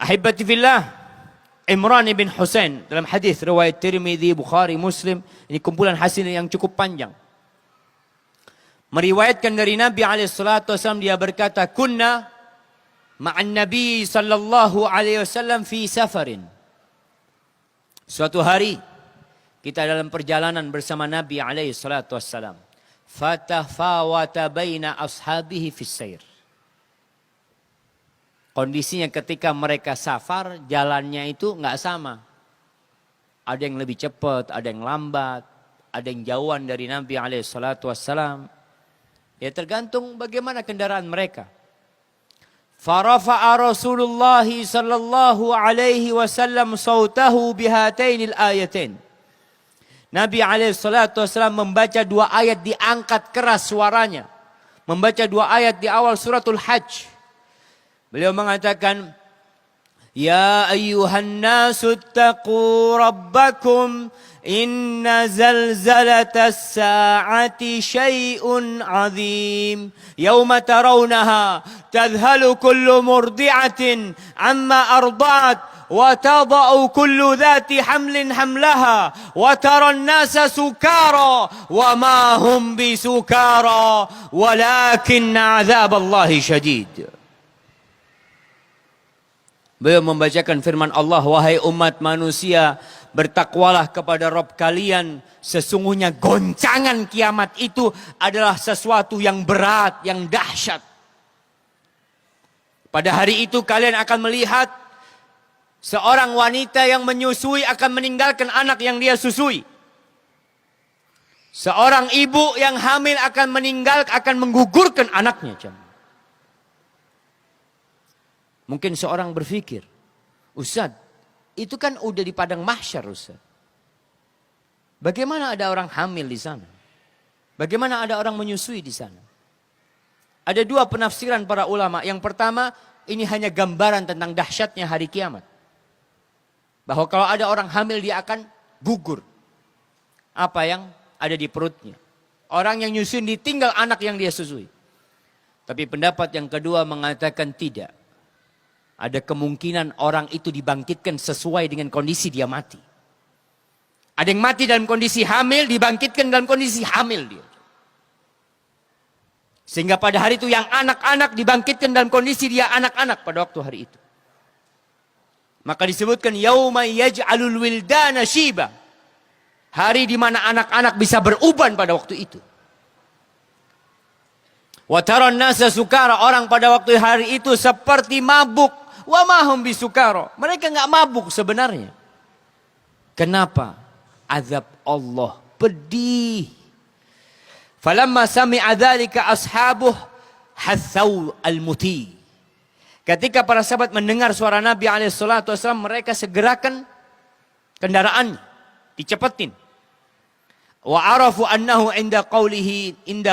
Ahibati fillah, Imran bin Husain dalam hadis riwayat Tirmidzi, Bukhari, Muslim, ini kumpulan hasan yang cukup panjang. Meriwayatkan dari Nabi SAW, dia berkata, kunna ma'an Nabi sallallahu alaihi wasallam fi safarin. Suatu hari kita dalam perjalanan bersama Nabi SAW. Fatafawata baina ashabihi fis sair. Kondisinya ketika mereka safar, jalannya itu nggak sama. Ada yang lebih cepat, ada yang lambat, ada yang jauhan dari Nabi SAW. Ya tergantung bagaimana kendaraan mereka. Farafa'a Rasulullah sallallahu alaihi wasallam sautahu bihatainil ayatain. Nabi SAW membaca dua ayat, diangkat keras suaranya. Membaca dua ayat di awal suratul Hajj. Beliau mengatakan, ya ayyuhan nasu taqu rabbakum inna zalzalatas sa'ati syai'un azim yawma tarawnaha tadhalu kullu murdi'atin amma arda'at وتضع كل ذات حمل حملها وترى الناس سكارى وما هم بسكارى ولكن عذاب الله شديد. Beliau membacakan firman Allah, wahai umat manusia, bertakwalah kepada Rabb kalian, sesungguhnya goncangan kiamat itu adalah sesuatu yang berat, yang dahsyat. Pada hari itu kalian akan melihat seorang wanita yang menyusui akan meninggalkan anak yang dia susui. Seorang ibu yang hamil akan menggugurkan anaknya. Mungkin seorang berpikir, Ustaz, itu kan udah di padang mahsyar, Ustaz. Bagaimana ada orang hamil di sana? Bagaimana ada orang menyusui di sana? Ada dua penafsiran para ulama. Yang pertama, ini hanya gambaran tentang dahsyatnya hari kiamat. Bahwa kalau ada orang hamil dia akan gugur apa yang ada di perutnya. Orang yang nyusuin ditinggal anak yang dia susui. Tapi pendapat yang kedua mengatakan tidak. Ada kemungkinan orang itu dibangkitkan sesuai dengan kondisi dia mati. Ada yang mati dalam kondisi hamil, dibangkitkan dalam kondisi hamil dia. Sehingga pada hari itu yang anak-anak dibangkitkan dalam kondisi dia anak-anak pada waktu hari itu. Maka disebutkan yauma yaj'alul wildana shiba. Hari di mana anak-anak bisa beruban pada waktu itu. Wa taran nasa sukara, orang pada waktu hari itu seperti mabuk. Wa ma hum bisukara. Mereka enggak mabuk sebenarnya. Kenapa? Azab Allah pedih. Falamma sami'a dzalika ashabuh hatsau al-muti. Ketika para sahabat mendengar suara Nabi SAW, mereka segerakan kendaraan, dicepetin. Wa arafu annahu inda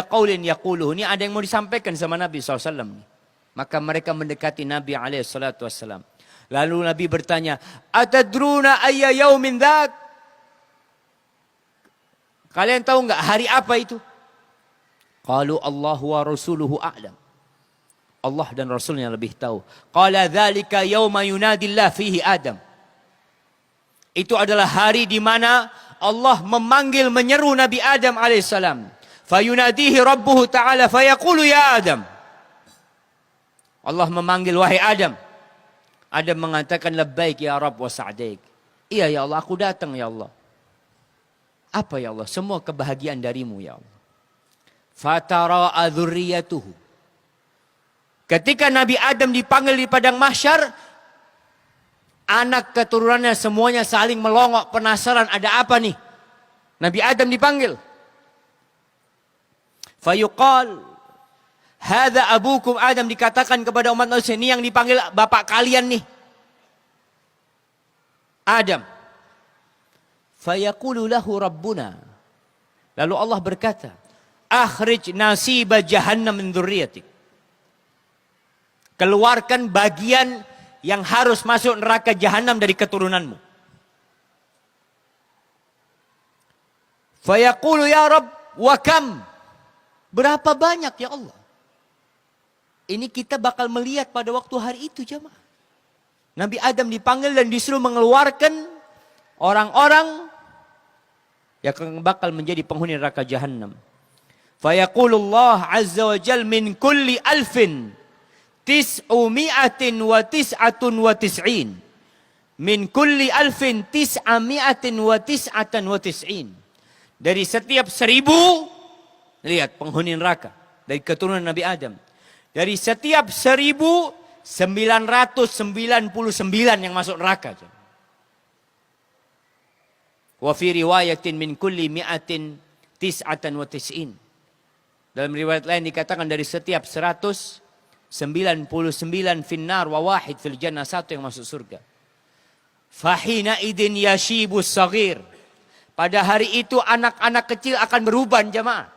qaulin yaquluhu. Ini ada yang mau disampaikan sama Nabi SAW. Maka mereka mendekati Nabi SAW. Lalu Nabi bertanya, atadruna ayya yaumin dzak? Kalian tahu enggak hari apa itu? Qalu Allahu wa rasuluhu a'lam. Allah dan Rasulnya lebih tahu. Qala dzalika yauma yunadillah fihi Adam. Itu adalah hari di mana Allah memanggil, menyeru Nabi Adam alaihissalam. Fayunadihi rabbuhu ta'ala fayaqulu ya Adam. Allah memanggil, wahai Adam. Adam mengatakan labbaik ya Rabb wa sa'daik. Iya ya Allah, aku datang ya Allah. Apa ya Allah? Semua kebahagiaan darimu ya Allah. Fatara'a dzurriyyatuhu. Ketika Nabi Adam dipanggil di padang mahsyar, anak keturunannya semuanya saling melongok, penasaran ada apa nih. Nabi Adam dipanggil. Fayuqal, hadza abukum Adam, dikatakan kepada umat manusia, ini yang dipanggil bapak kalian nih. Adam. Fayaqulu lahu rabbuna. Lalu Allah berkata, akhrij nasiba jahannam min dzurriyyatik. Keluarkan bagian yang harus masuk neraka jahanam dari keturunanmu. Fayaqulu ya Rabb wa kam? Berapa banyak ya Allah? Ini kita bakal melihat pada waktu hari itu jemaah. Nabi Adam dipanggil dan disuruh mengeluarkan orang-orang yang bakal menjadi penghuni neraka Jahannam. Fayaqulullah azza wa jal min kulli alfin tis'umi'atin wa tis'atun wa tis'in. Min kulli alfin tis'ami'atin wa tis'atan wa tis'in. Dari setiap 1000, lihat penghuni neraka dari keturunan Nabi Adam. Dari setiap 1999 yang masuk neraka. Wa fi riwayatin min kulli mi'atin tis'atan wa tis'in. Dalam riwayat lain dikatakan dari setiap 199 finnar wa wahid fil jannah, satu yang masuk surga. Fahina idin yashibus saghir. Pada hari itu anak-anak kecil akan beruban jemaah.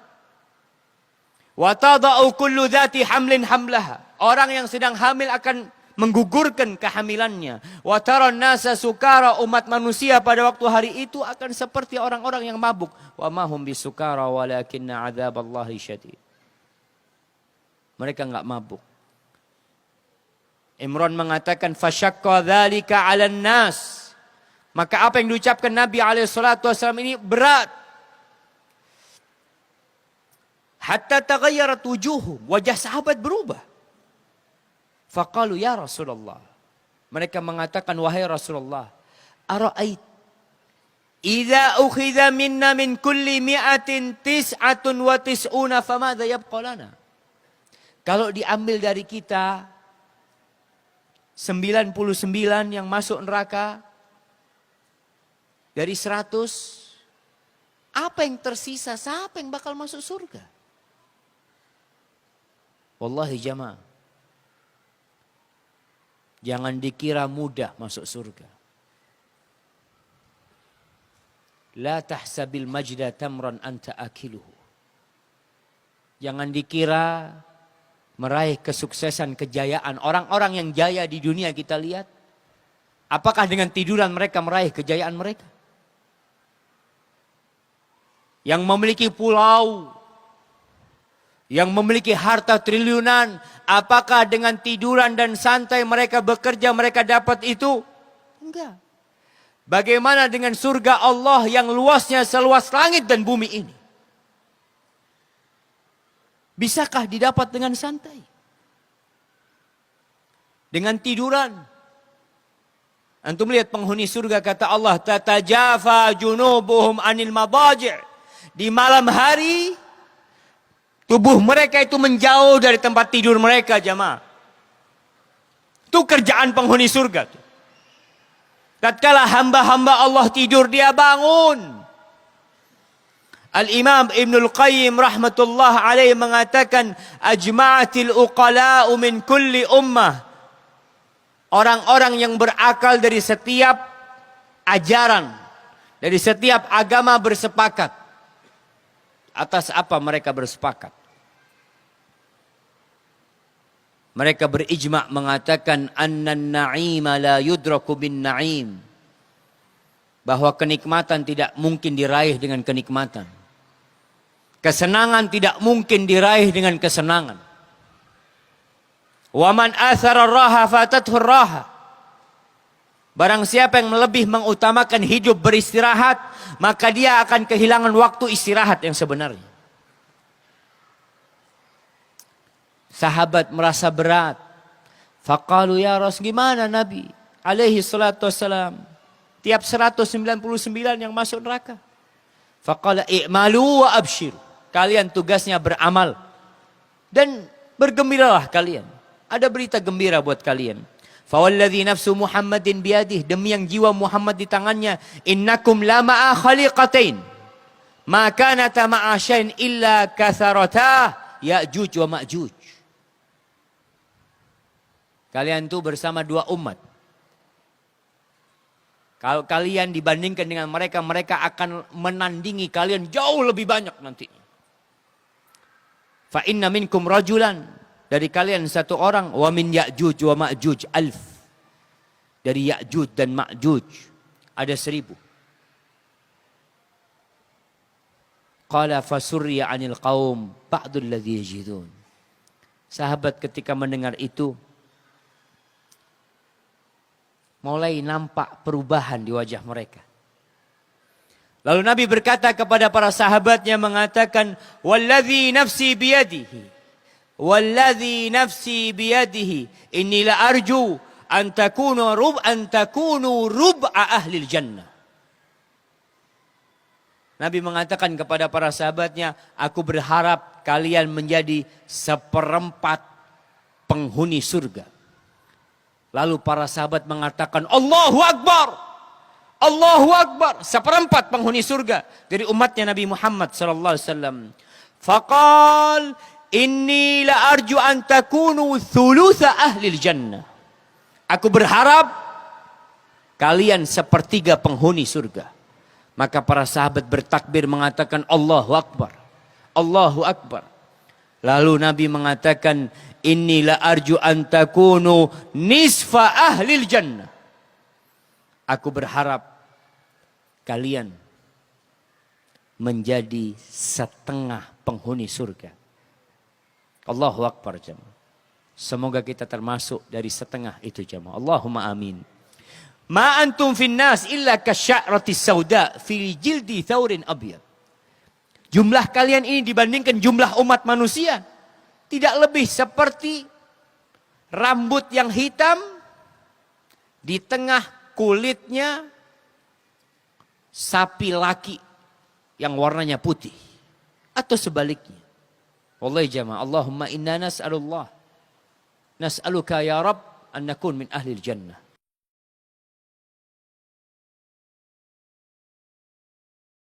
Wa tada'u kullu dhati hamlin hamlaha. Orang yang sedang hamil akan menggugurkan kehamilannya. Wa taran nasa sukara, umat manusia pada waktu hari itu akan seperti orang-orang yang mabuk. Wa ma hum bisukara walakinna adzaballahi syadid. Mereka enggak mabuk. Imran mengatakan fasyaqqa dzalika 'alan nas. Maka apa yang diucapkan Nabi SAW ini berat. Hatta taghayyarat wujuhum, wajah sahabat berubah. Faqalu ya Rasulullah. Mereka mengatakan, wahai Rasulullah, ara'ait idza ukhidha minna min kulli mi'atin tis'atun wa tis'una famadza yabqa lana? Kalau diambil dari kita 99 yang masuk neraka, dari 100, apa yang tersisa? Siapa yang bakal masuk surga? Wallahi jamaah, jangan dikira mudah masuk surga. La tahsabil majda tamran anta akiluhu. Jangan dikira meraih kesuksesan, kejayaan. Orang-orang yang jaya di dunia kita lihat, apakah dengan tiduran mereka meraih kejayaan mereka? Yang memiliki pulau, yang memiliki harta triliunan, apakah dengan tiduran dan santai mereka bekerja mereka dapat itu? Enggak. Bagaimana dengan surga Allah yang luasnya seluas langit dan bumi ini? Bisakah didapat dengan santai? Dengan tiduran? Antum lihat penghuni surga, kata Allah, tatajafa junubuhum anil madaji'. Di malam hari tubuh mereka itu menjauh dari tempat tidur mereka jamaah. Itu kerjaan penghuni surga. Tatkala hamba-hamba Allah tidur, dia bangun. Al-Imam Ibnul Qayyim rahmatullah alaih mengatakan, ajma'atil uqala'u min kulli ummah. Orang-orang yang berakal dari setiap ajaran, dari setiap agama bersepakat. Atas apa mereka bersepakat? Mereka berijma' mengatakan annan na'ima la yudraku bin na'im. Bahwa kenikmatan tidak mungkin diraih dengan kenikmatan. Kesenangan tidak mungkin diraih dengan kesenangan. Wa man athara raha fatathu raha. Barang siapa yang lebih mengutamakan hidup beristirahat, maka dia akan kehilangan waktu istirahat yang sebenarnya. Sahabat merasa berat. Faqalu ya Rasul, gimana Nabi alaihi salatu wassalam? Tiap 199 yang masuk neraka. Faqala i'malu wa abshiru. Kalian tugasnya beramal. Dan bergembiralah kalian. Ada berita gembira buat kalian. Fawalladzi nafsu Muhammadin biyadih, demi yang jiwa Muhammad di tangannya, innakum la ma'a khaliqatain ma kanata ma'a syai'in illa katharata Ya'juj wa Ma'juj. Kalian tuh bersama dua umat. Kalau kalian dibandingkan dengan mereka, mereka akan menandingi kalian jauh lebih banyak nantinya. Fa inna minkum rajulan, dari kalian satu orang, wa min Ya'juj wa Ma'juj alf. Dari Ya'juj dan Ma'juj ada 1000. Qala fasurriya 'anil qaum ba'dul ladzi yajidun. Sahabat ketika mendengar itu mulai nampak perubahan di wajah mereka. Lalu Nabi berkata kepada para sahabatnya mengatakan, "Walladzi nafsi biyadihi, walladzi nafsi biyadihi, inni la arju an takunu rub'a ahli jannah." Nabi mengatakan kepada para sahabatnya, aku berharap kalian menjadi seperempat penghuni surga. Lalu para sahabat mengatakan, Allahu Akbar, Allahu Akbar, seperempat penghuni surga dari umatnya Nabi Muhammad sallallahu alaihi wasallam. Faqal inni la arju an takunu thulutha ahli jannah. Aku berharap kalian sepertiga penghuni surga. Maka para sahabat bertakbir mengatakan Allahu Akbar, Allahu Akbar. Lalu Nabi mengatakan, inni la arju an takunu nisfa ahli jannah. Aku berharap kalian menjadi setengah penghuni surga. Allahu Akbar jemaah. Semoga kita termasuk dari setengah itu jemaah. Allahumma amin. Ma antum fin nas illa kasya'rati sauda fi jildi thawrin abyad. Jumlah kalian ini dibandingkan jumlah umat manusia tidak lebih seperti rambut yang hitam di tengah kulitnya sapi laki yang warnanya putih, atau sebaliknya. Wallahi jamaah, Allahumma inna nas'aluka ya Rabb an nakun min ahli jannah.